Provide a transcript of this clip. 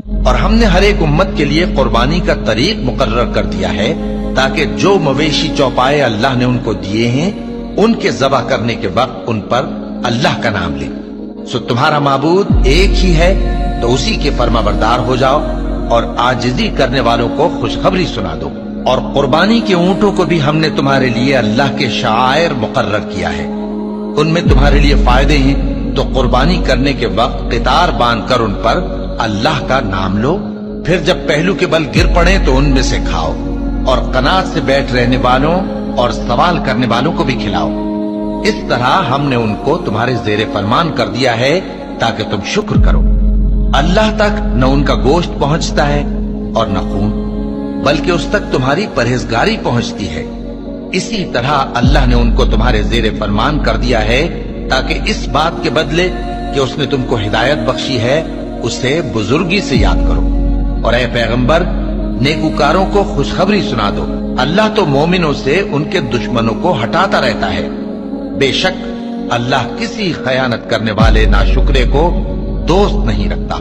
اور ہم نے ہر ایک امت کے لیے قربانی کا طریق مقرر کر دیا ہے تاکہ جو مویشی چوپائے اللہ نے ان کو دیے ہیں ان کے ذبح کرنے کے وقت ان پر اللہ کا نام لے۔ سو تمہارا معبود ایک ہی ہے تو اسی کے فرما بردار ہو جاؤ اور عاجزی کرنے والوں کو خوشخبری سنا دو۔ اور قربانی کے اونٹوں کو بھی ہم نے تمہارے لیے اللہ کے شعائر مقرر کیا ہے، ان میں تمہارے لیے فائدے ہیں، تو قربانی کرنے کے وقت قطار باندھ کر ان پر اللہ کا نام لو، پھر جب پہلو کے بل گر پڑے تو ان میں سے کھاؤ، اور قناعت سے بیٹھ رہنے والوں اور سوال کرنے والوں کو بھی کھلاؤ۔ اس طرح ہم نے ان کو تمہارے زیر فرمان کر دیا ہے تاکہ تم شکر کرو۔ اللہ تک نہ ان کا گوشت پہنچتا ہے اور نہ خون، بلکہ اس تک تمہاری پرہیزگاری پہنچتی ہے۔ اسی طرح اللہ نے ان کو تمہارے زیر فرمان کر دیا ہے تاکہ اس بات کے بدلے کہ اس نے تم کو ہدایت بخشی ہے اسے بزرگی سے یاد کرو۔ اور اے پیغمبر، نیکوکاروں کو خوشخبری سنا دو، اللہ تو مومنوں سے ان کے دشمنوں کو ہٹاتا رہتا ہے۔ بے شک اللہ کسی خیانت کرنے والے ناشکرے کو دوست نہیں رکھتا۔